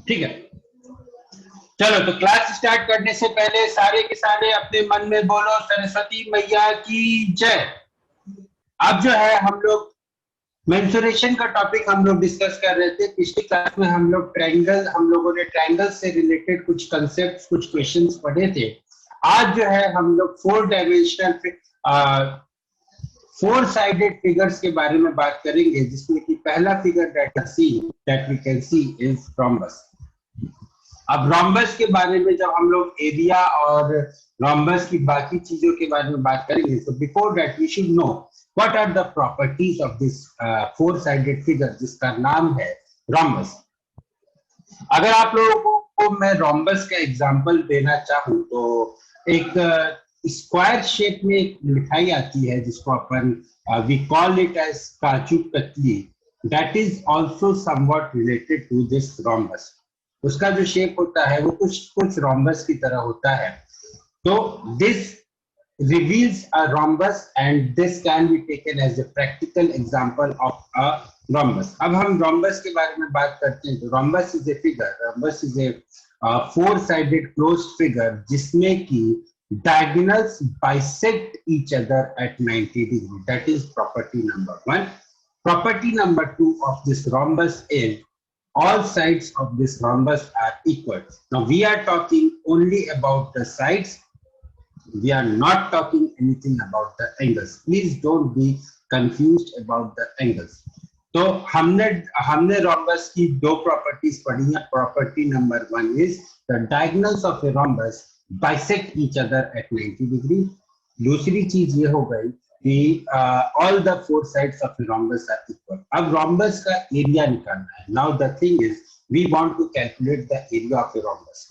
ठीक है, चलो तो क्लास स्टार्ट करने से पहले सारे के सारे अपने मन में बोलो सरस्वती मैया की जय। अब जो है हम लोग मेंसुरेशन का टॉपिक हम लोग डिस्कस कर रहे थे। पिछली क्लास में हम लोगों ने ट्रायंगल से रिलेटेड कुछ कंसेप्ट, कुछ क्वेश्चंस पढ़े थे। आज जो है हम लोग 4 डायमेंशनल 4 साइडेड फिगर्स के बारे में बात करेंगे, जिसमें कि पहला figure that we can see is rhombus. अब रोम्बस के बारे में जब हम लोग एरिया और रोम्बस की बाकी चीजों के बारे में बात करेंगे, तो before that we should know what are the properties of this 4 sided figure जिसका नाम है रोम्बस। अगर आप लोगों को मैं रोम्बस का एग्जांपल देना चाहूं तो एक स्क्वायर शेप में एक मिठाई आती है जिसको अपन we call it as kaju katli, that is also somewhat related to this rhombus. उसका जो शेप होता है वो कुछ रोम्बस की तरह होता है। तो this reveals a rhombus and this can be taken as a practical example of a rhombus. अब हम rhombus के बारे में बात करते हैं। तो rhombus is a figure, rhombus is a 4-sided closed figure जिसमें कि diagonals bisect each other at 90 degree. That is property number 1. Property number 2 of this rhombus is all sides of this rhombus are equal. Now we are talking only about the sides. We are not talking anything about the angles. Please don't be confused about the angles. तो हमने rhombus की 2 properties पढ़ी हैं। Property number 1 is the diagonals of a rhombus bisect each other at 90 degree. दूसरी चीज ये हो गई कि all the 4 sides of a rhombus are equal. अब rhombus का एरिया निकालना है। Now the thing is we want to calculate the area of a rhombus.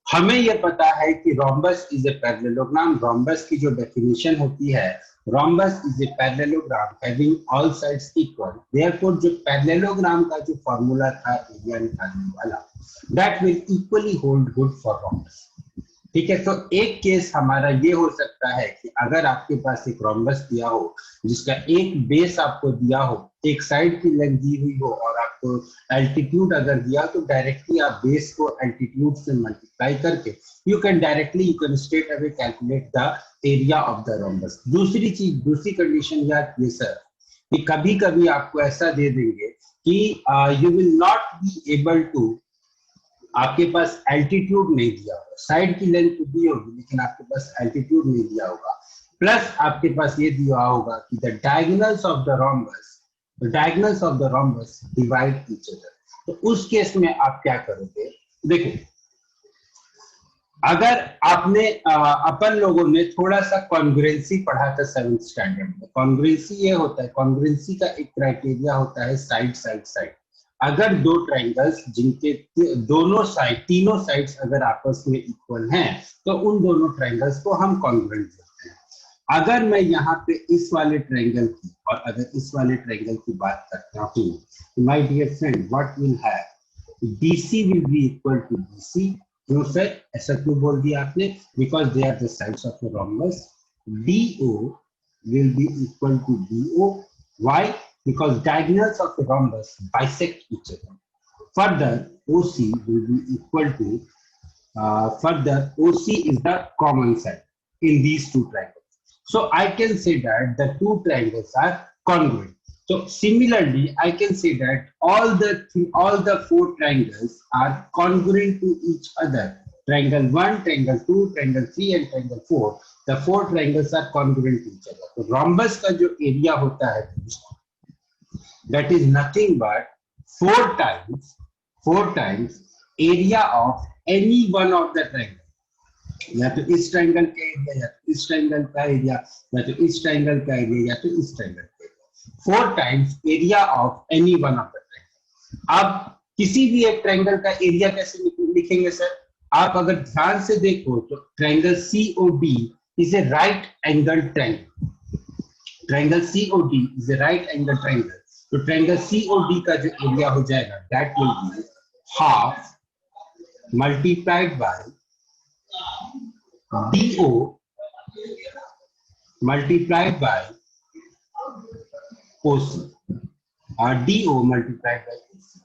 हमें यह पता है कि rhombus is a parallelogram. Rhombus की जो डेफिनेशन होती है, rhombus is a parallelogram having all sides equal. Therefore जो पैरेललोग्राम का जो फॉर्मूला था एरिया निकालने वाला, that will equally hold good for rhombus. ठीक है, तो एक केस हमारा ये हो सकता है कि अगर आपके पास एक रोम्बस दिया हो जिसका एक बेस आपको दिया हो, एक साइड की लेंथ दी हुई हो और आपको एल्टीट्यूड अगर दिया, तो डायरेक्टली आप बेस को एल्टीट्यूड से मल्टीप्लाई करके you can straight away calculate the area of the rhombus. दूसरी कंडीशन याद ये सर कि कभी कभी आपको ऐसा दे देंगे कि you will not be able to, आपके पास एल्टीट्यूड नहीं दिया होगा, साइड की लेंथ तो दी होगी लेकिन आपके पास एल्टीट्यूड नहीं दिया होगा, प्लस आपके पास ये दिया होगा कि the diagonals of the rhombus divide each other. तो उस केस में आप क्या करोगे? देखो, अगर आपने अपन लोगों ने थोड़ा सा कॉन्ग्रुएंसी पढ़ा था 7th स्टैंडर्ड में। कॉन्ग्रुएंसी ये होता है, कॉन्ग्रुएंसी का एक क्राइटेरिया होता है साइड साइड साइड। अगर 2 ट्रायंगल्स जिनके तीनों साइड्स अगर आपस में इक्वल हैं, तो उन दोनों ट्रायंगल्स को हम कॉन्ग्रुएंट कहते हैं। अगर मैं यहाँ पे इस वाले ट्रायंगल की और अगर इस वाले ट्रायंगल की बात करता हूँ, my dear friend, what will have BC will be equal to BC। क्यों सर, ऐसा क्यों बोल दिया आपने? Because they are the sides of the rhombus. DO will be equal to BO. Why? Because diagonals of the rhombus bisect each other. Further, OC will be equal to OC is the common side in these 2 triangles. So I can say that the 2 triangles are congruent. So similarly, I can say that all the 4 triangles are congruent to each other. Triangle 1, triangle 2, triangle 3 and triangle 4. The 4 triangles are congruent to each other. तो rhombus का जो area होता है, that is nothing but 4 times area of any one of the triangle। या तो इस triangle का area, या तो इस ट्रायंगल का एरिया, या तो इस ट्रायंगल का एरिया, या तो इस ट्रायंगल का area. 4 times area of any one of the triangle. अब किसी भी एक ट्रायंगल का एरिया कैसे लिखेंगे सर? आप अगर ध्यान से देखो तो triangle COD is a right angle triangle. Triangle COD is a right angle triangle. तो ट्रायंगल COD का जो एरिया हो जाएगा, that will be half multiplied by DO multiplied by OC। DO multiplied by AC।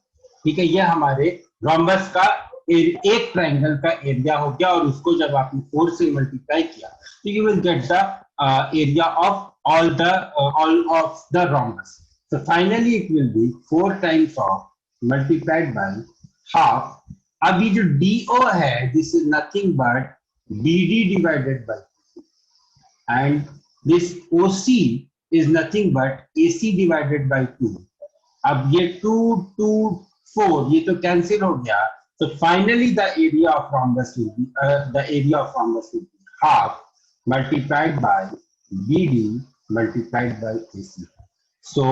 ठीक है, ये हमारे rhombus का एक ट्राइंगल का एरिया हो गया, और उसको जब आपने 4 से मल्टीप्लाई किया तो you will get the area of all of the rhombus. So finally it will be 4 times of multiplied by half. अब ये जो DO है, this is nothing but BD divided by, and this OC is nothing but AC divided by 2. अब ये 2 2 4 ये तो cancel हो गया, so finally the area of rhombus will be half multiplied by BD multiplied by AC. So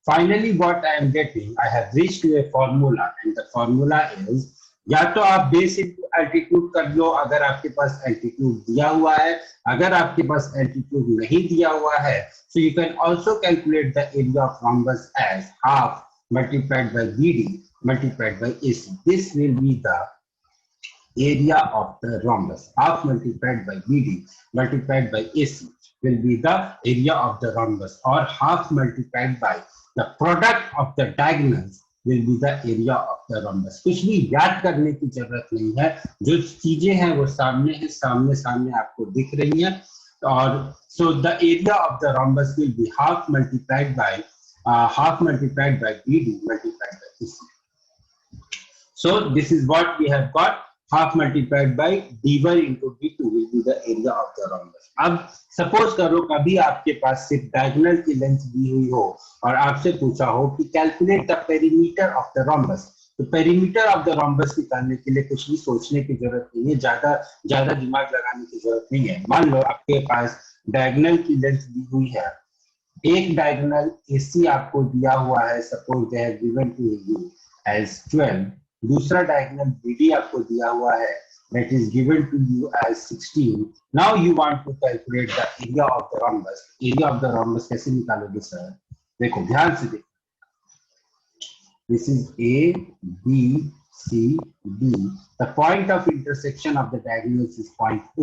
finally what I am getting, I have reached to a formula, and the formula is, या तो आप base into altitude कर लो अगर आपके पास altitude दिया हुआ है, अगर आपके पास एल्टीट्यूड नहीं दिया हुआ है, so you can also calculate the area of rhombus as half multiplied by BD multiplied by AC. This will be the area of the rhombus. Half multiplied by BD multiplied by AC will be the area of the rhombus, or half multiplied by the product of the diagonals will be the area of the rhombus. कुछ भी याद करने की जरूरत नहीं है, जो चीजें हैं वो सामने है, सामने सामने आपको दिख रही हैं, और so the area of the rhombus will be half multiplied by BD multiplied by AC. So this is what we have got, half multiplied by D1 into D2 will be the area of the rhombus. अब suppose करो कभी आपके पास सिर्फ diagonal की length दी हुई हो और आपसे पूछा हो कि calculate the perimeter of the rhombus, तो पेरीमीटर ऑफ द rhombus निकालने के लिए कुछ भी सोचने की जरूरत नहीं है, ज्यादा दिमाग लगाने की जरूरत नहीं है। मान लो आपके पास डायगोनल की लेंथ दी हुई है, एक डायगोनल AC आपको दिया हुआ है, suppose they have given to you as 12, दूसरा डायगोनल BD आपको दिया हुआ है, that is given to you as 16. Now you want to calculate the area of the rhombus. Area of the rhombus कैसे निकालोगे सर? देखो ध्यान से देखो, this is A, B, C, D. The point of intersection of the diagonals is point O.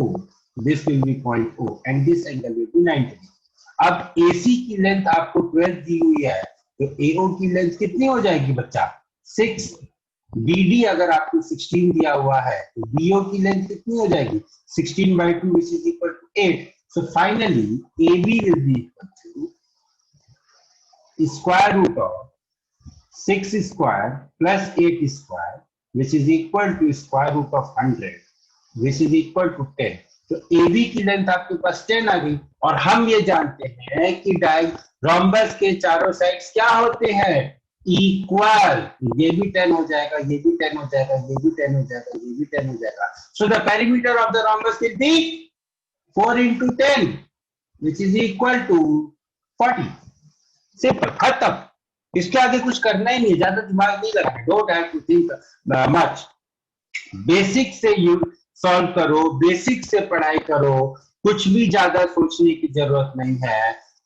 This will be point O, and this angle will be 90 degree. अब AC की length आपको 12 दी हुई है, तो AO की लेंथ कितनी हो जाएगी बच्चा? 6. BD अगर आपको 16 दिया हुआ है, तो BO की लेंथ कितनी हो जाएगी? 16 by 2 which is equal to 8. So finally AB will be equal to square root of 6 square plus 8 square, which is equal to square root of 100, which is equal to 10. तो AB की length आपके पास 10 आ गई, और हम ये जानते हैं कि रोम्बस के चारों साइड्स क्या होते हैं? इक्वल। ये भी 10 हो जाएगा, ये भी 10 हो जाएगा, ये भी 10 हो जाएगा, ये भी 10 हो जाएगा। So the perimeter of the rhombus will be 4 into 10, which is equal to 40. Simple, खत्म। इसके आगे कुछ करना ही नहीं, ज्यादा दिमाग नहीं लगाना, don't have to think much. Basic से यू सॉल्व करो, बेसिक से पढ़ाई करो, कुछ भी ज्यादा सोचने की जरूरत नहीं है।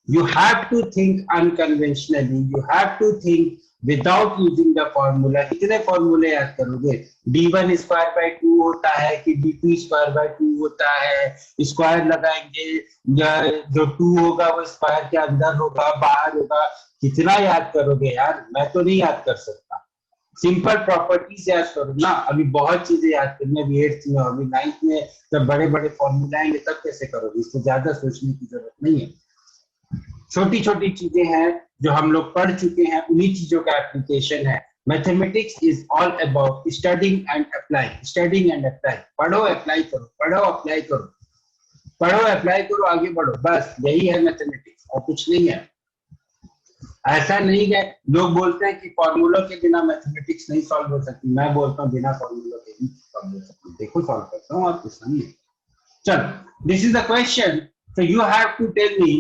You have to think unconventionally, you have to think without using the formula. कितने फॉर्मूले याद करोगे? D1 स्क्वायर बाय 2 होता है कि D2 स्क्वायर बाय 2 होता है, स्क्वायर लगाएंगे, जो 2 होगा वो स्क्वायर के अंदर होगा, बाहर होगा, कितना याद करोगे यार? मैं तो नहीं याद कर सकता। सिंपल प्रॉपर्टीज याद करो ना, अभी बहुत चीजें याद करनी, अभी 8th में, अभी 9th में जब बड़े बड़े फॉर्मूले आएंगे तब कैसे करोगे? इससे ज्यादा सोचने की जरूरत नहीं है। छोटी छोटी चीजें हैं जो हम लोग पढ़ चुके हैं, उन्हीं चीजों का एप्लीकेशन है। Mathematics is all about studying and apply, studying and apply. पढ़ो अप्लाई करो, पढ़ो अप्लाई करो, पढ़ो अप्लाई करो, आगे बढ़ो, बस यही है मैथमेटिक्स, और कुछ नहीं है। ऐसा नहीं है, लोग बोलते हैं कि फॉर्मूलों के बिना मैथमेटिक्स नहीं सॉल्व हो सकती, मैं बोलता हूँ बिना फॉर्मूलों के भी सॉल्व हो सकती। देखो सॉल्व करता हूँ, आपके सामने। चलो, this is the question, so you have to tell me,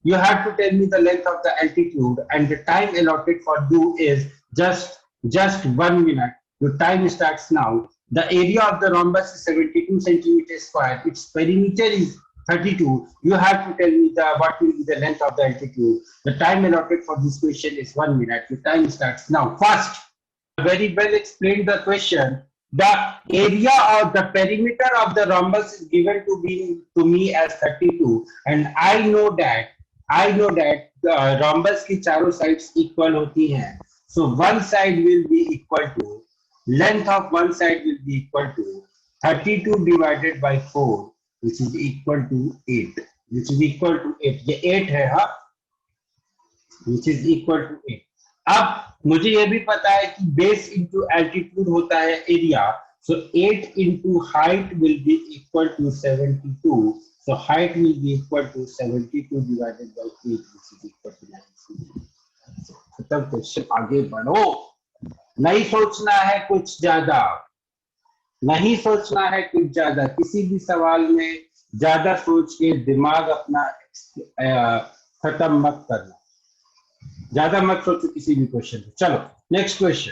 you have to tell me the length of the altitude, and the time allotted for you is just 1 minute. Your time starts now. The area of the rhombus is 72 centimeters square. Its perimeter is 32. You have to tell me what will be the length of the altitude. The time allotted for this question is 1 minute. Your time starts now. First, very well explained the question. The area of the perimeter of the rhombus is given to me as 32, and I know that rhombus की चारों sides equal होती हैं, so one side will be equal to, length of one side will be equal to 32 divided by 4, which is equal to 8, which is equal to 8. ये 8 है, हाँ, which is equal to 8. अब मुझे ये भी पता है कि बेस इंटू एल्टीट्यूड होता है area, so 8 into height will be equal to 72, so height will be equal to 72 divided by 8, which is equal to 9. खत्म क्वेश्चन, आगे बढ़ो, नहीं सोचना है कुछ ज्यादा, नहीं सोचना है कुछ ज्यादा, किसी भी सवाल में ज्यादा सोच के दिमाग अपना खत्म मत करना, ज्यादा मत सोचो किसी भी क्वेश्चन पे। चलो next question,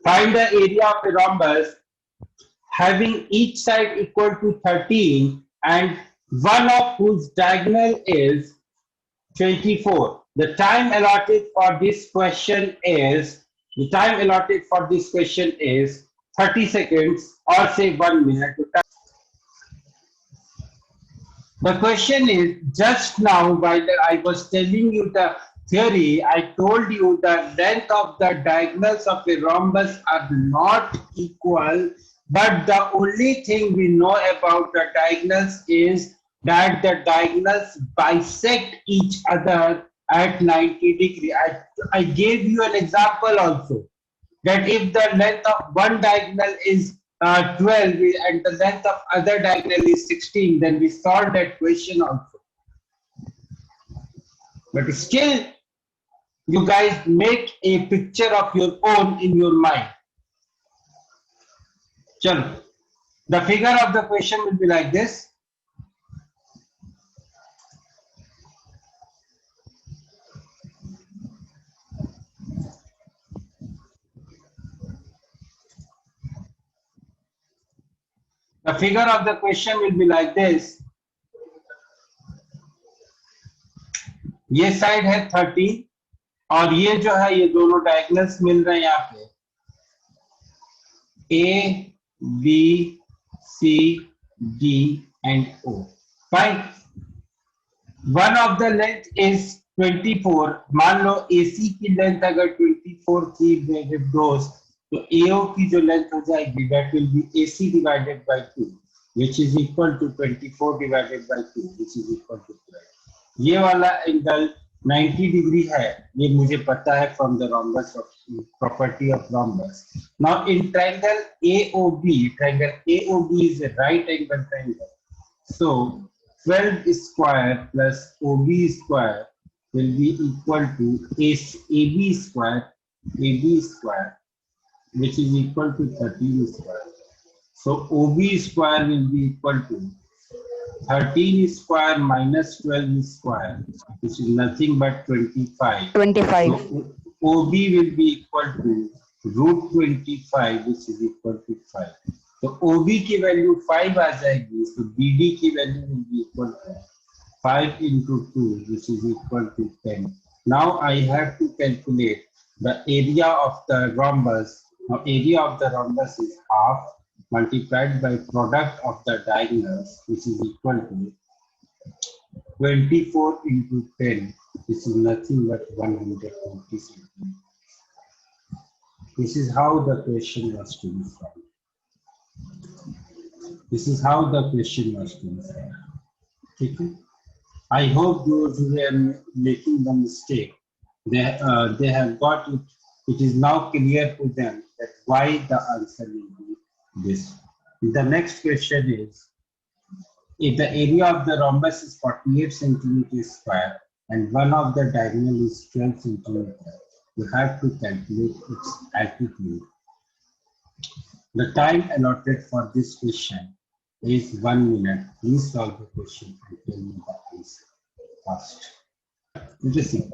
find the area of a rhombus having each side equal to 13 and one of whose diagonal is 24. The time allotted for this question is 30 seconds or say 1 minute. The question is, just now while I was telling you the theory, I told you the length of the diagonals of a rhombus are not equal, but the only thing we know about the diagonals is that the diagonals bisect each other at 90 degree. I gave you an example also, that if the length of one diagonal is 12 and the length of other diagonal is 16, then we solved that question also. But still, you guys make a picture of your own in your mind. Chalo. The figure of the question will be like this. The figure of the question will be like this. ये side है 30 और ये जो है ये दोनों diagonals मिल रहे हैं यहाँ पे A, B, C, D and O. Fine. One of the length is 24. मान लो AC की लेंथ अगर 24 की वेव दोस्त, तो AO की जो लेंथ हो जाएगी that will be AC divided by 2, which is equal to 24 divided by 2, which is equal to 12. ये वाला एंगल 90 डिग्री है, ये मुझे पता है from the rhombus property of rhombus. Now in triangle AOB, triangle AOB is a right angle triangle. So 12 square plus OB square will be equal to AB square, which is equal to 13 square. So OB square will be equal to 13 square minus 12 square, which is nothing but 25. 25. So OB will be equal to root 25, which is equal to 5. तो OB की value 5 आ जाएगी, तो BD की value will be equal to 5 into 2, which is equal to 10. Now I have to calculate the area of the rhombus. Now area of the rhombus is half multiplied by product of the diagonals, which is equal to 24 into 10, which is nothing but 120 centimeters. This is how the question was to be solved. This is how the question was to be solved. Okay? I hope those who are making the mistake, they have got it. It is now clear to them that why the answer will be this. The next question is, if the area of the rhombus is 48 centimeters square and one of the diagonal is 12 centimeters, you have to calculate its altitude. The time allotted for this question is 1 minute. Please solve the question and tell me the answer fast. Interesting.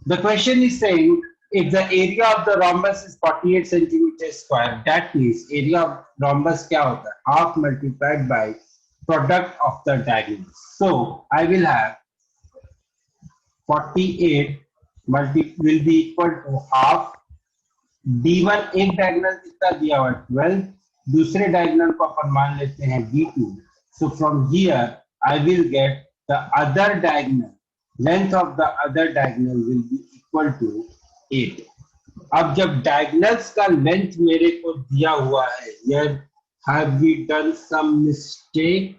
The question is saying, if the area of the rhombus is 48 centimeters square, that means area of rhombus क्या होता है? Half multiplied by product of the diagonals. So I will have 48 will be equal to half. D1 एक diagonal कितना दिया हुआ है 12, दूसरे diagonal को अपन मान लेते हैं D2. So from here I will get the other diagonal. length of the other diagonal will be equal to 8. अब जब diagonals का length मेरे को दिया हुआ है, here have we done some mistake?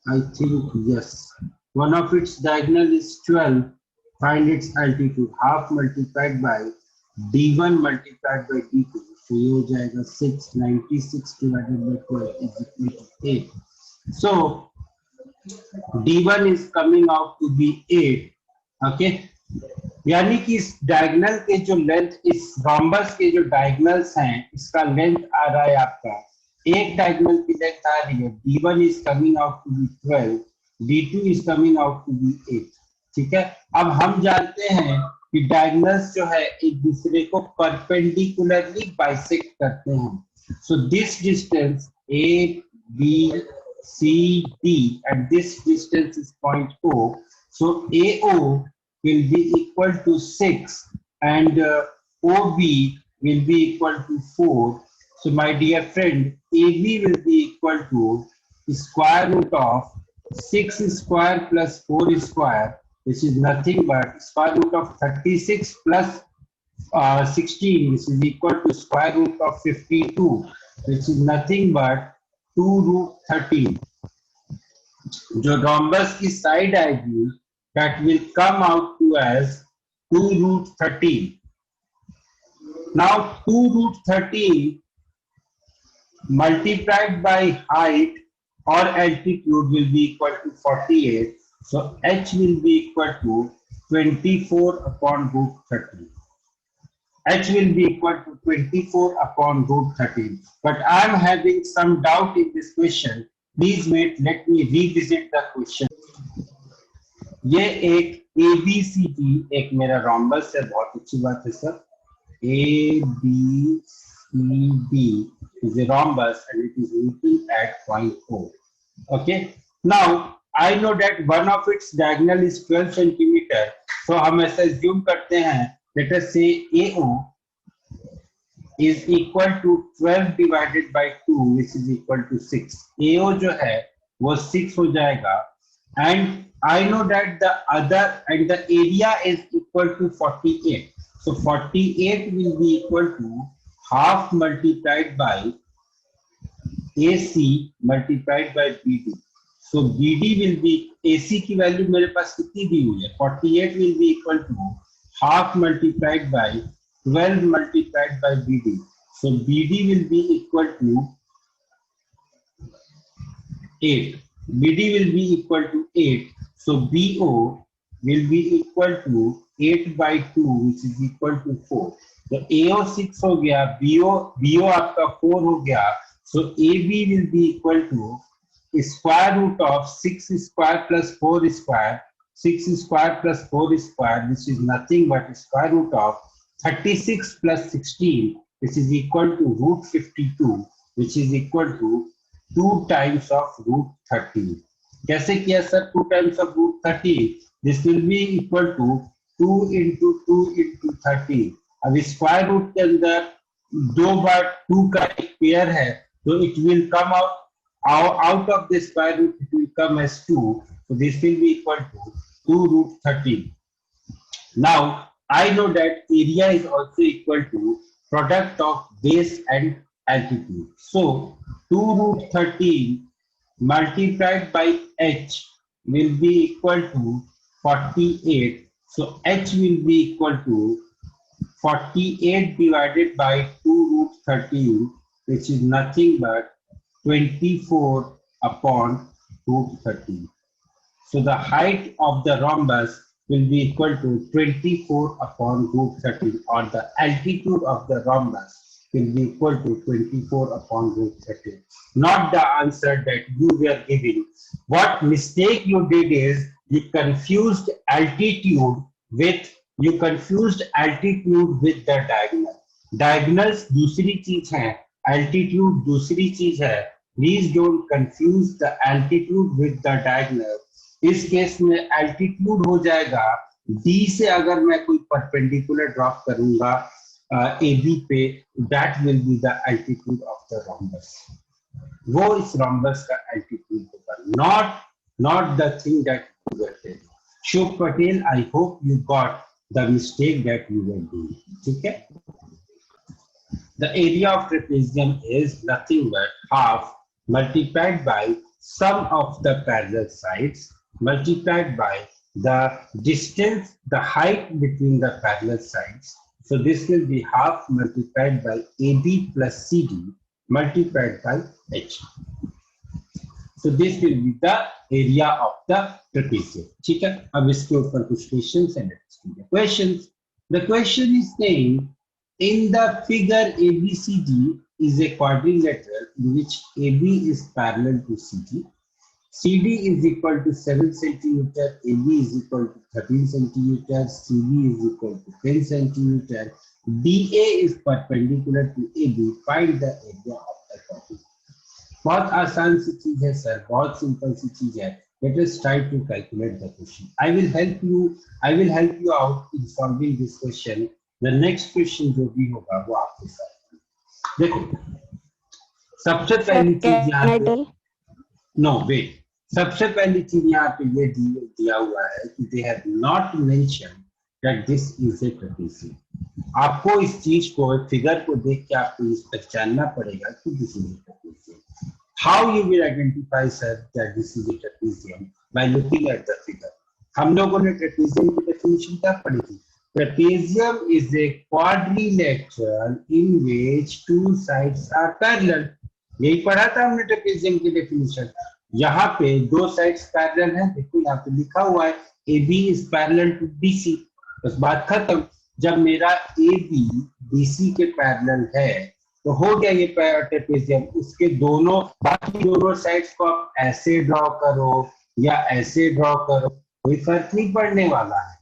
I think yes. One of its diagonal is 12. Find its altitude. Half multiplied by d1 multiplied by d2. So ये हो जाएगा 696 divided by 12 is equal to 8. So d1 is coming out to be 8. Okay. यानी कि इस diagonal के जो length, इस rhombus के जो डायगोनल्स हैं, इसका लेंथ आ रहा है आपका, एक डायगोनल की लेंथ आ रही है d1 is coming out to be 12, d2 is coming out to be 8. ठीक है. अब हम जानते हैं कि डायगोनल्स जो है एक दूसरे को परपेंडिकुलरली बाइसेक्ट करते हैं. So this distance a b c d and this distance is point o. So AO will be equal to 6 and OB will be equal to 4. So my dear friend, AB will be equal to square root of 6 square plus 4 square, which is nothing but square root of 36 plus 16, which is equal to square root of 52, which is nothing but 2 root 13. जो rhombus की side आएगी, that will come out to as 2 root 13. Now 2 root 13 multiplied by height or altitude will be equal to 48. So h will be equal to 24 upon root 13. H will be equal to 24 upon root 13. But I am having some doubt in this question. Please wait, let me revisit the question. ये एक ABCD एक मेरा rhombus है, बहुत अच्छी बात है sir. ABCD is a rhombus and it is meeting at point O. Okay. Now I know that one of its diagonal is 12 centimeter. So हम ऐसा assume करते हैं. Let us say AO is equal to 12 divided by 2, which is equal to 6. AO जो है वो 6 हो जाएगा. And I know that the other and the area is equal to 48. So 48 will be equal to half multiplied by AC multiplied by BD. So BD will be, AC की value मेरे पास कितनी दी हुई है, 48 will be equal to half multiplied by 12 multiplied by BD. So BD will be equal to 8. BD will be equal to 8. So BO will be equal to 8 by 2, which is equal to 4. So AO 6 हो गया, BO आपका 4 हो गया. So AB will be equal to square root of 6 square plus 4 square, 6 square plus 4 square, which is nothing but square root of 36 plus 16, which is equal to root 52, which is equal to 2 times of root 13. कैसे किया sir? 2 times of root 13. This will be equal to 2 into 2 into 13. अब square root के अंदर 2 बार 2 का एक pair है, तो it will come out of the square root, it will come as 2. So this will be equal to 2 root 13. Now I know that area is also equal to product of base and altitude. So 2 root 13 multiplied by h will be equal to 48. So h will be equal to 48 divided by 2 root 13, which is nothing but 24 upon root 13. So the height of the rhombus will be equal to 24 upon root 13, or the altitude of the rhombus will be equal to 24 upon root 13. Not the answer that you were giving. What mistake you did is you confused altitude with the diagonal. Diagonals दूसरी चीज है, altitude दूसरी चीज है. Please don't confuse the altitude with the diagonal. इस case में altitude हो जाएगा D से, अगर मैं कोई परपेंडिकुलर ड्रॉप करूंगा AB पे, that will be the altitude of the rhombus. वो इस rhombus का altitude होगा, not the thing that you were telling. Shubh Patel, I hope you got the mistake that you were doing. Okay? The area of trapezium is nothing but half multiplied by sum of the parallel sides multiplied by the distance, the height between the parallel sides. So this will be half multiplied by AB plus CD multiplied by H. So this will be the area of the trapezium. ठीक है? अब इसके ऊपर कुछ questions and let's do the questions. The question is saying, in the figure ABCD is a quadrilateral in which AB is parallel to CD. CD is equal to 7 centimeter, AB is equal to 13 centimeter, CD is equal to 10 centimeter. DA is perpendicular to AB. Find the area of the quadrilateral. बहुत आसान सी चीज है sir, बहुत simple सी चीज है. Let us try to calculate the question. I will help you out in solving this question. The next question जो भी होगा वो आपके साथ. देखो, सबसे पहली चीज यहाँ पे नो वेट, सबसे पहली चीज यहाँ पे ये दिया हुआ है कि they have not mentioned that this is a trapezium. आपको इस चीज को, फिगर को देख के आपको इस पहचानना पड़ेगा कि this is a trapezium. How you will identify, sir, that this is a trapezium? By looking at the figure. हम लोगों ने trapezium की definition क्या पढ़ी थी? Trapezium is a quadrilateral in which two sides are parallel. यही पढ़ा था हमने trapezium की definition. यहाँ पे दो sides parallel हैं. देखो यहाँ पे लिखा हुआ है AB is parallel to BC. बस बात खत्म. जब मेरा AB BC के parallel है तो हो गया ये ट्रेपेजियम. उसके दोनों बाकी दोनों साइड्स को आप ऐसे ड्रॉ करो या ऐसे ड्रॉ करो, कोई फर्क नहीं पड़ने वाला है.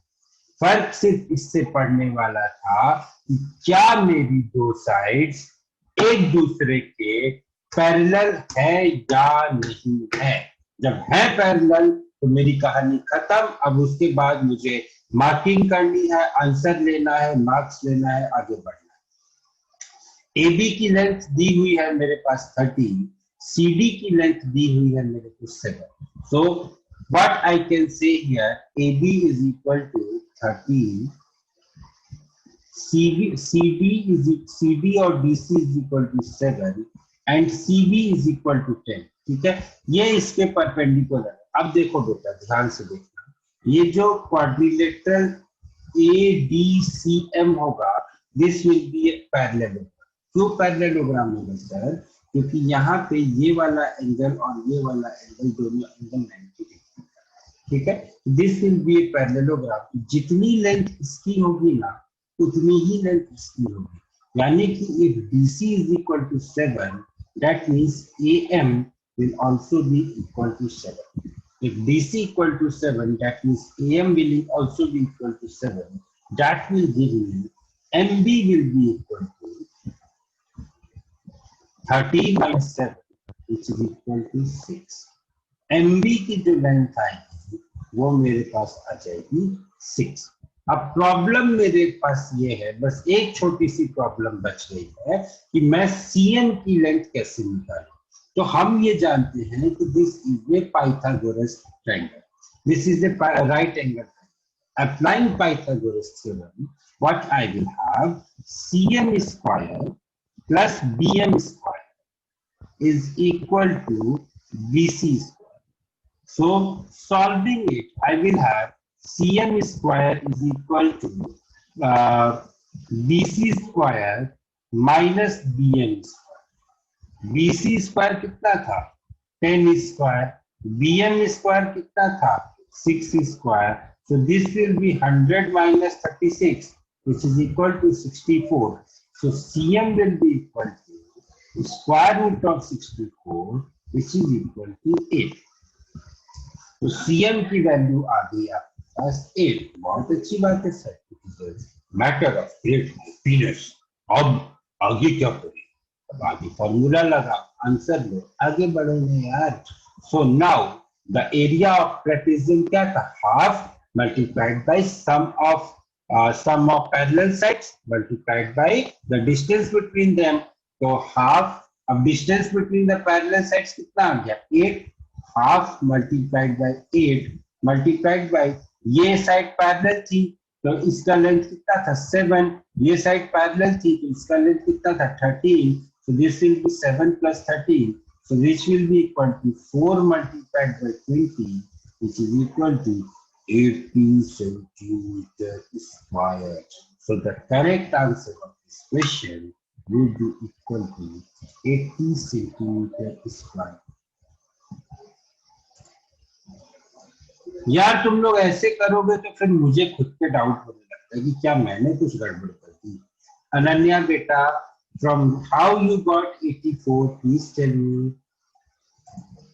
फर्क सिर्फ इससे पड़ने वाला था कि क्या मेरी दो साइड्स एक दूसरे के पैरेलल है या नहीं है. जब है पैरेलल तो मेरी कहानी खत्म. अब उसके बाद मुझे मार्किंग करनी है, आंसर लेना है, मार्क्स लेना है, आगे बढ़ना. AB की लेंथ दी हुई है मेरे पास 13, CD की लेंथ दी हुई है मेरे को 7. So what I can say here, AB is equal to 13, CD और DC is equal to 7 and CB is equal to 10. ठीक है, ये इसके परपेंडिकुलर. अब देखो बेटा, ध्यान से देखना, ये जो क्वाड्रिलेटरल ADCM होगा, this will be a parallelogram. क्यों पैरेललोग्राम होगा सर? क्योंकि यहाँ पे ये वाला एंगल और ये वाला एंगल दोनों एंगल 90 डिग्री. ठीक है, this will be a parallelogram. जितनी लेंथ इसकी होगी ना उतनी ही लेंथ इसकी होगी. यानी कि if DC is equal to 7, that means AM will also be equal to 7. If DC equal to 7, that means AM will also be equal to 7. That will give me MB will be equal to 13 minus 7, which is equal to 6. MB की जो length आएगी वो मेरे पास आ जाएगी 6. अब problem मेरे पास ये है, बस एक छोटी सी प्रॉब्लम बच गई है कि मैं CM की लेंथ कैसे निकालूं. तो हम ये जानते हैं कि this is a Pythagoras triangle, this is a right angle. Applying Pythagoras theorem, what I will have, CM square plus BM square is equal to BC square. So solving it, I will have CM square is equal to BC square minus BM square. BC square कितना था? 10 square. BM square कितना था? 6 square. So this will be 100 minus 36, which is equal to 64. So CM will be equal to square root of 64, which is equal to 8. तो CM की value आ गई आपके पास 8. बहुत अच्छी बात है sir, matter of great happiness. अब आगे क्या करें? अब आगे फॉर्मूला लगा, आंसर लो, आगे बढ़ेंगे यार. So now the area of trapezium क्या था? Half multiplied by sum of parallel sides multiplied by the distance between them. तो half, अब distance between the parallel sides कितना आ गया? 8. half multiplied by 8 multiplied by ये साइड पैरेलल थी तो इसका लेंथ कितना था 7, ये साइड पैरेलल थी तो इसका लेंथ कितना था 13, so this will be 7 plus 13, so which will be equal to 4 multiplied by 20, which is equal to 80 centimeter square. So the correct answer of this question will be equal to 80 centimeter square. यार तुम लोग ऐसे करोगे तो फिर मुझे खुद पे डाउट होने लगता है कि क्या मैंने कुछ गड़बड़ कर दी। अनन्या बेटा, from how you got 84, please tell me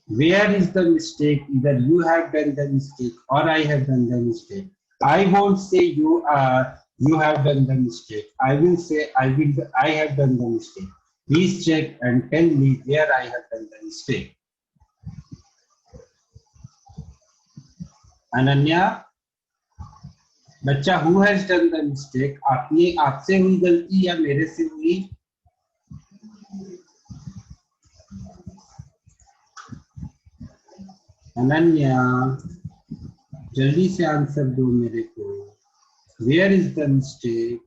where is the mistake? Either you have done the mistake or I have done the mistake. I won't say you have done the mistake. I will say I have done the mistake. Please check and tell me where I have done the mistake. Ananya बच्चा, who has done the mistake? आपसे हुई गलती या मेरे से हुई? अनन्या जल्दी से आंसर दो मेरे को। Where is the mistake?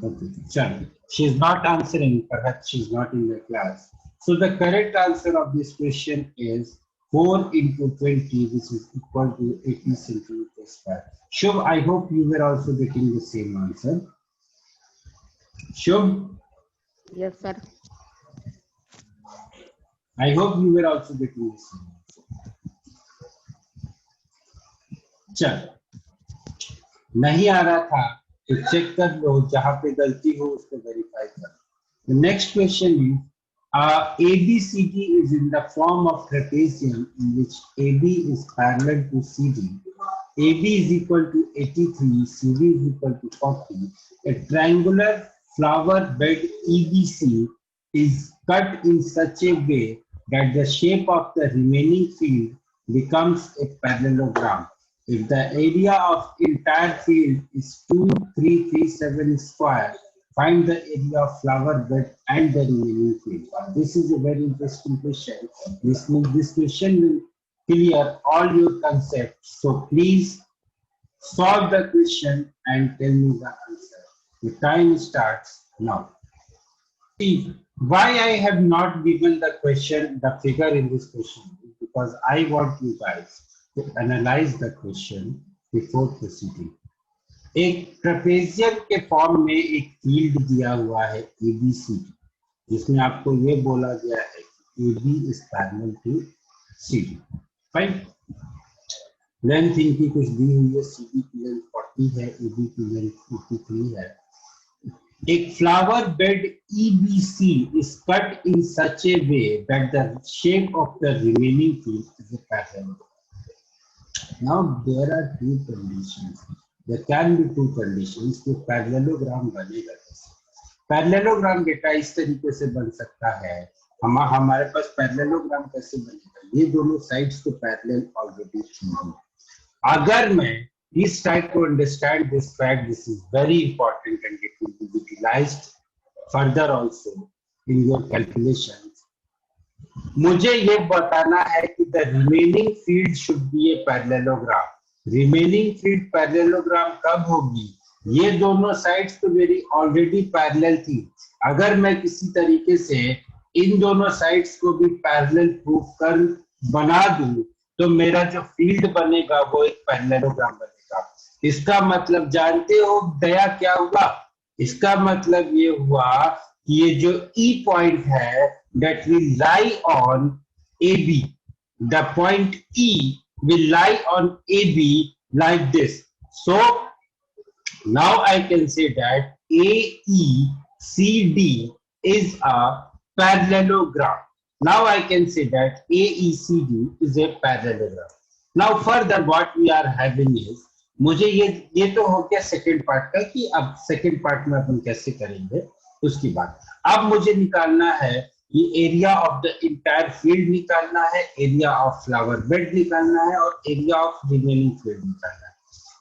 Okay, chalo. She is not answering. Perhaps she is not in the class. So the correct answer of this question is 4 into 20, which is equal to 80 centimeters square. Shubh, I hope you were also getting the same answer. Shubh? Yes, sir. I hope you were also getting the same answer. चल, नहीं आ रहा था तो check कर लो, जहां पे गलती हो उसको वेरीफाई कर। The next question is ABCD is in the form of trapezium in which AB is parallel to CD. AB is equal to 83, CD is equal to 40. A triangular flower bed EBC is cut in such a way that the shape of the remaining field becomes a parallelogram. If the area of entire field is 2337 square, find the area of flower bed and the remaining field. This is a very interesting question. This question will clear all your concepts. So please solve the question and tell me the answer. The time starts now. See, why I have not given the question, the figure in this question, because I want you guys to analyze the question before proceeding. एक trapezium के form में एक field दिया हुआ है ABCD, जिसमें आपको ये बोला गया है कि AB is parallel to CD. Fine, length इनकी कुछ दी हुई है, CD की लेंथ 40 है, AB की लेंथ 53 है. एक flower bed EBC is cut in such a way that the shape of the remaining field is a parallelogram. Now there are two conditions. There can be two conditions कि parallelogram बनेगा कैसे. Parallelogram बेटा इस तरीके से बन सकता है, हमारे पास पैरेललोग्राम कैसे बनेगा, ये दोनों साइड्स तो पैरेलल ऑलरेडी थी. अगर मैं this try to understand this fact, this is very important and it will be utilized further also in your calculations. मुझे ये बताना है कि the remaining field should be a parallelogram. Remaining field parallelogram कब होगी? ये दोनों साइड्स तो मेरी ऑलरेडी पैरेलल थी. अगर मैं किसी तरीके से इन दोनों साइड्स को भी पैरेलल प्रूफ कर बना दूं तो मेरा जो फील्ड बनेगा वो एक पैरेललोग्राम बनेगा. इसका मतलब जानते हो दया क्या हुआ? इसका मतलब ये हुआ कि ये जो E पॉइंट है that will lie on AB, the point E will lie on AB like this. So now I can say that AECD is a parallelogram. Now I can say that AECD is a parallelogram. Now further what we are having is, मुझे ये तो हो गया second part का कि अब second part में अपन कैसे करेंगे उसकी बात. अब मुझे निकालना है कि area of the entire field निकालना है, एरिया ऑफ फ्लावर बेड निकालना है और एरिया ऑफ रिमेनिंग फील्ड निकालना है.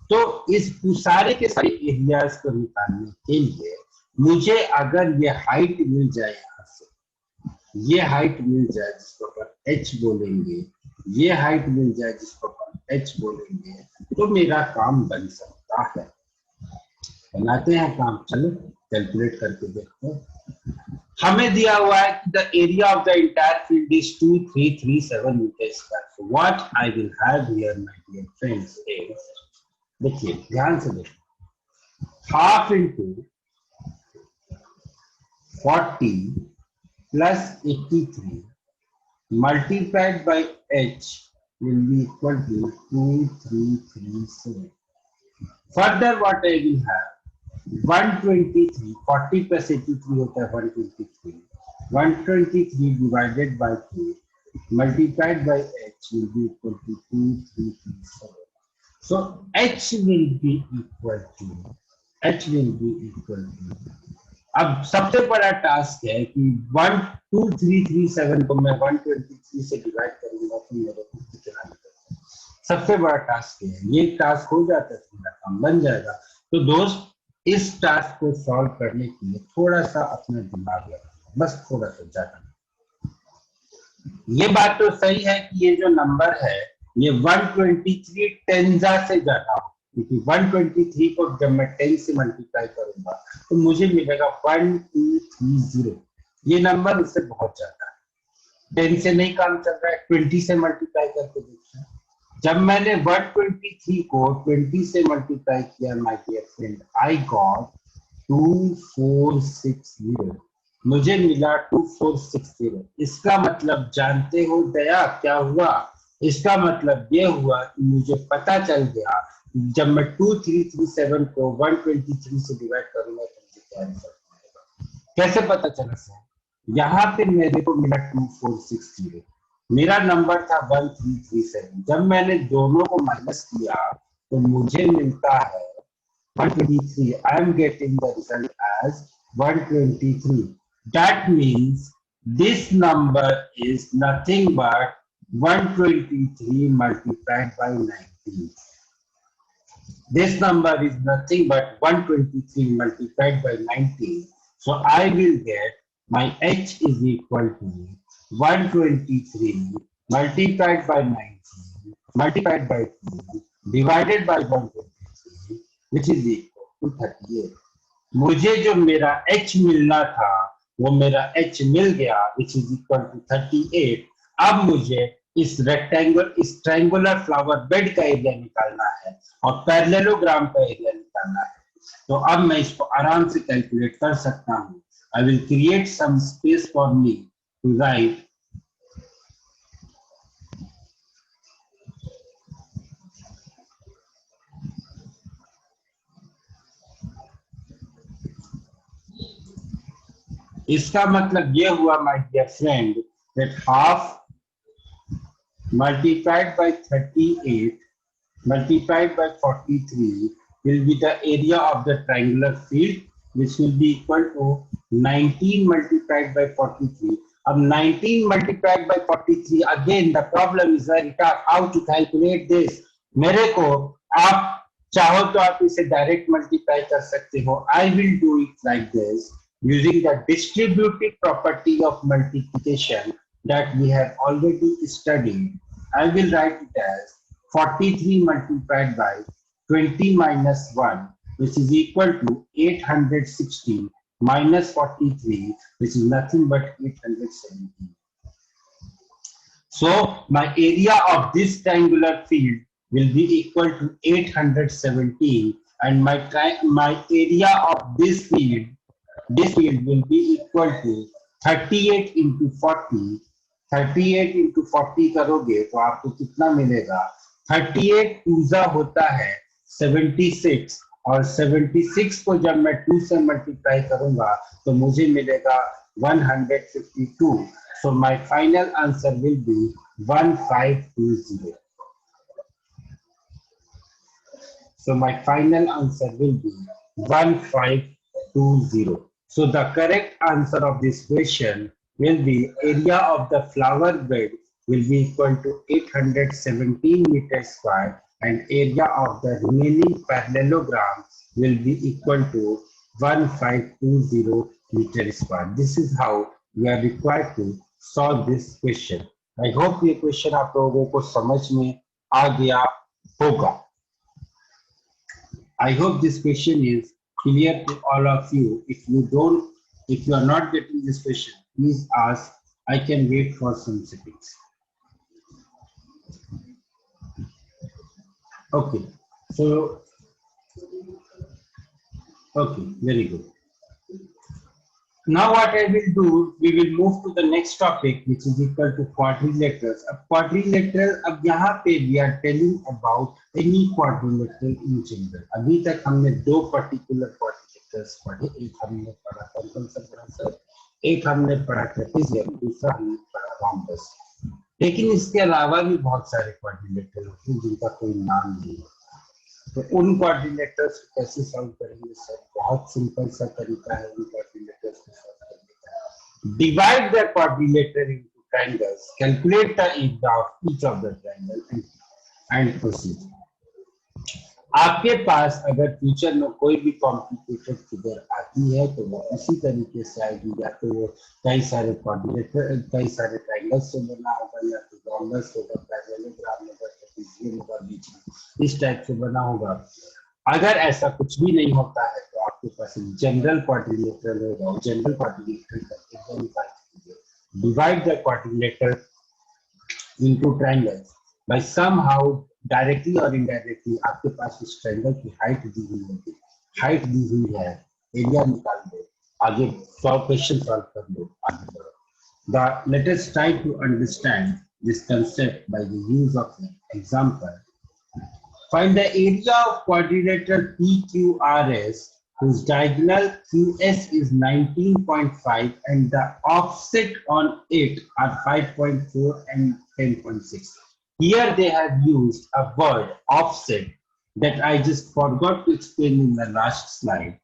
तो इस सारे के सारे एरियाज को निकालने के लिए मुझे अगर ये हाइट मिल जाए यहाँ से, ये हाइट मिल जाए जिसको अपन h बोलेंगे, ये हाइट मिल जाए जिसको अपन h बोलेंगे, तो मेरा काम बन सकता है। बनाते हैं काम, चलो कैलकुलेट करके देखते हैं। हमें दिया हुआ है कि the area of the entire field is 2337 metre square. So what I will have here my dear friends is, देखिए ध्यान से देखिए, half into 40 plus 83 multiplied by h will be equal to 2337. Further, what I will have 123, 40 plus 83 होता है 123, 123 divided by 2 multiplied by h will be equal to 2337. So h will be equal to अब सबसे बड़ा task है कि 12337 को मैं 123 से डिवाइड करूंगा तो मेरे को कितना मिलेगा। सबसे बड़ा टास्क है, ये टास्क हो जाता है तो मेरा काम बन जाएगा। तो दोस्त, इस टास्क को सॉल्व करने के लिए थोड़ा सा अपना दिमाग लगाना, बस थोड़ा सा ज्यादा। ये बात तो सही है कि ये जो नंबर है ये 123 टेंजा से ज्यादा हो, क्योंकि 123 को जब मैं 10 से मल्टीप्लाई करूंगा तो मुझे मिलेगा 1230। ये नंबर उससे बहुत ज्यादा है। 10 से नहीं काम चल रहा है, 20 से मल्टीप्लाई करके देखिए। जब मैंने 123 को 20 से मल्टीप्लाई किया my dear friend, I got 2460। मुझे मिला 2460। इसका मतलब जानते हो दया क्या हुआ? इसका मतलब ये हुआ कि मुझे पता चल गया जब मैं 2337 को 123 से डिवाइड करूंगा तो मुझे क्या आंसर मिलेगा। कैसे पता चला सर? यहाँ पे मेरे को मिला 2460, मेरा नंबर था 1337। जब मैंने दोनों को माइनस किया तो मुझे मिलता है 123. I am getting the result as 123. That means this number is nothing but 123 multiplied by 19. This number is nothing but 123 multiplied by 19. So I will get my h is equal to 123 multiplied by 19 multiplied by 2 divided by 123, which is equal to 38. मुझे जो मेरा h मिलना था वो मेरा h मिल गया, which is equal to 38. अब मुझे इस रेक्टेंगल, इस ट्रायंगुलर फ्लावर बेड का एरिया निकालना है और पैरेललोग्राम का एरिया निकालना है। तो अब मैं इसको आराम से कैलकुलेट कर सकता हूँ। I will create some space for me to write इसका मतलब ये हुआ my dear friend that half multiplied by 38 multiplied by 43 will be the area of the triangular field, which will be equal to 19 multiplied by 43. अब 19 multiplied by 43, again the problem is very tough how to calculate this. मेरे को, आप चाहो तो आप इसे direct multiply कर सकते हो। I will do it like this using the distributive property of multiplication that we have already studied. I will write it as 43 multiplied by 20 minus 1, which is equal to 860 minus 43, which is nothing but 817. So my area of this triangular field will be equal to 817, and my area of this field will be equal to 38 into 40. 38 into 40 करोगे तो आपको कितना मिलेगा? 38 टूजा होता है 76, और 76 को जब मैं 2 से मल्टीप्लाई करूंगा तो मुझे मिलेगा 152. So my final answer will be 1520. So my final answer will be 1520. So the correct answer of this question will be area of the flower bed will be equal to 817 meters square, and area of the remaining parallelogram will be equal to 1520 meters square. This is how we are required to solve this question. I hope ये question आप लोगों को समझ में आ गया होगा. I hope this question is clear to all of you. If you are not getting this question, please ask. I can wait for some seconds. Okay, so okay, very good. Now what I will do, we will move to the next topic, which is equal to quadrilaterals. अब quadrilateral, अब यहाँ पे we are telling about any quadrilateral in general. अभी तक हमने दो particular quadrilaterals पढ़े, एक हमने पढ़ा कंपल्सन, एक हमने पढ़ा ट्रेपेजियम, दूसरा हमने पढ़ा rhombus. लेकिन इसके अलावा भी बहुत सारे quadrilateral होते हैं जिनका कोई नाम नहीं है. तो उन क्वाड्रिलेटर्स को कैसे सॉल्व करेंगे सर? बहुत सिंपल सा तरीका है उन क्वाड्रिलेटर्स को सॉल्व करने का. Divide the quadrilateral into triangles, calculate the area of each of the triangle and proceed. आपके पास अगर फ्यूचर में कोई भी कॉम्प्लिकेटेड फिगर आती है तो वो इसी तरीके से आएगी, या तो वो कई सारे क्वाड्रिलेटर, कई सारे ट्रायंगल्स से बना होगा, या तो रॉम्बस होगा, पैरेललोग्राम होगा, ट्रेपेजियम होगा, बीच में इस टाइप से बना होगा. अगर ऐसा कुछ भी नहीं होता है तो आपके पास जनरल क्वाड्रिलेटरल होगा. जनरल क्वाड्रिलेटरल का एरिया निकाल दीजिए. Divide the quadrilateral into triangles by somehow, directly और इनडायरेक्टली आपके पास इस ट्रायंगल की हाइट दी हुई होगी, हाइट दी हुई है, एरिया निकाल दो, आगे 100 क्वेश्चन सॉल्व कर दो, आगे बढ़ो. Let us try to understand this concept by the use of an example. Find the area of quadrilateral PQRS whose diagonal QS is 19.5 and the offset on it are 5.4 and 10.6. Here they have used a word offset that I just forgot to explain in the last slide.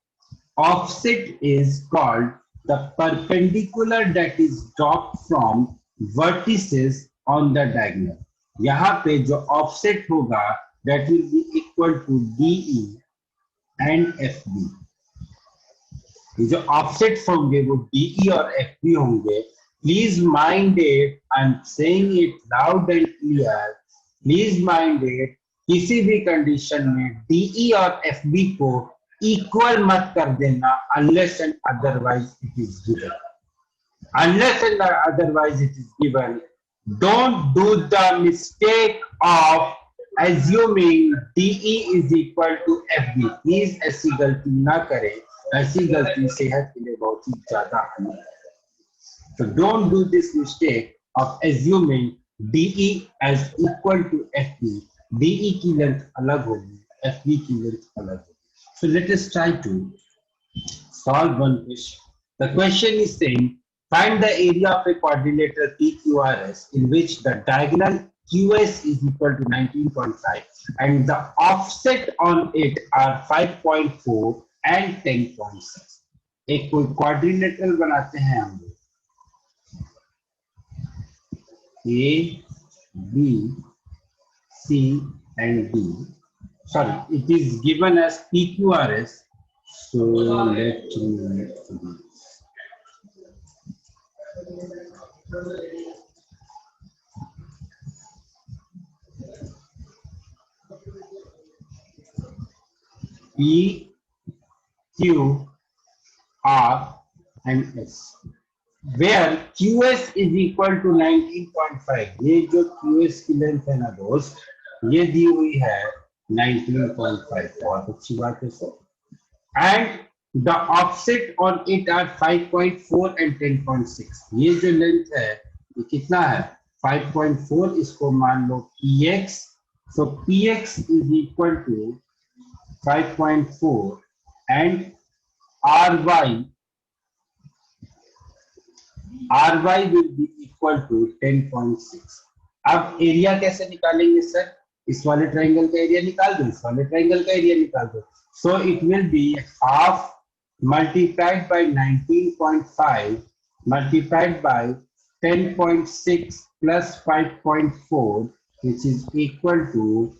Offset is called the perpendicular that is dropped from vertices on the diagonal. यहाँ पे जो offset होगा that will be equal to DE and FB. ये जो offsets होंगे वो DE और FB होंगे. Please mind it, I'm saying it loud and clear. Please mind it, किसी भी कंडीशन में DE और FB को इक्वल मत कर देना unless and otherwise it is given. Unless and otherwise it is given. Don't do the mistake of assuming DE is equal to FB. Please ऐसी गलती ना करें. ऐसी गलती सेहत के लिए बहुत ही ज्यादा हानिकारक है. So don't do this mistake of assuming DE as equal to FB. DE की लेंथ अलग होगी, FB की लेंथ अलग होगी. So let us try to solve one question. The question is saying, find the area of a quadrilateral PQRS in which the diagonal QS is equal to 19.5 and the offset on it are 5.4 and 10.6. एक कोई quadrilateral बनाते हैं हम लोग. A, B, C and D. Sorry, it is given as PQRS. So let me do P, Q, R and S. Where QS is equal to 19.5. ये जो QS की length है ना दोस्त, ये दी हुई है 19.5. बहुत अच्छी बात है sir. And the offset on it are 5.4 and 10.6. ये जो लेंथ है ये कितना है? 5.4. इसको मान लो PX. So PX is equal to 5.4 and RY will be equal to 10.6. अब एरिया कैसे निकालेंगे सर? इस वाले ट्रायंगल का एरिया निकाल दो, इस वाले ट्रायंगल का एरिया निकाल दो. So it will be half multiplied by 19.5 multiplied by 10.6 plus 5.4 which is equal to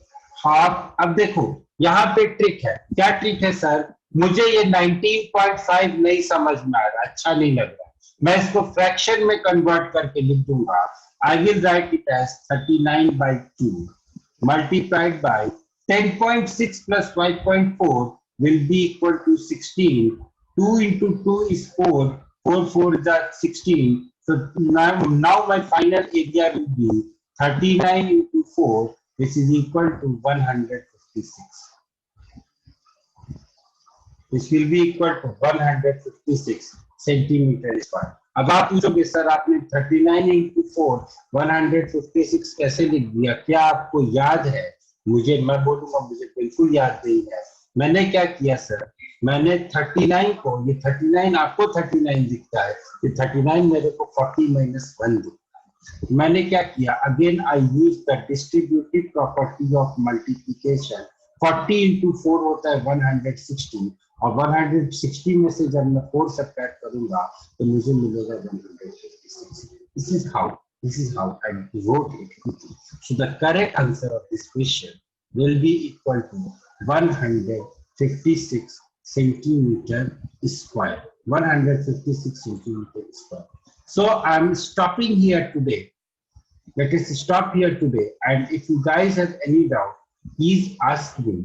half. अब देखो यहाँ पे ट्रिक है. क्या ट्रिक है सर? मुझे ये 19.5 नहीं समझ में आ रहा, अच्छा नहीं लग रहा. मैं इसको फ्रैक्शन में कन्वर्ट करके लिख दूंगा. I will write it as 39/2 multiplied by 10.6 plus 5.4 will be equal to 16. 2 into 2 is 4. 4 4 is 16. So now my final area will be 39 into 4, which is equal to 156. This will be equal to 156 centimetre square. अब आप पूछोगे sir आपने 39 into 4 156 कैसे लिख दिया, क्या आपको याद है? मैं बोलूंगा मुझे बिल्कुल याद नहीं है. मैंने क्या किया सर, मैंने 39 को, ये 39 आपको 39 दिखता है, ये 39 मेरे को 40 - 1 दिखता है. मैंने क्या किया, again I use the distributive property of multiplication. 40 into 4 होता है 160, और 160 में से जब मैं 4 सब्ट्रैक्ट करूंगा तो मुझे मिलेगा 156. This is how I wrote it. So the correct answer of this question will be equal to 156 centimeter square. 156 centimeter square. So I'm stopping here today. Let us stop here today. And if you guys have any doubt, please ask me.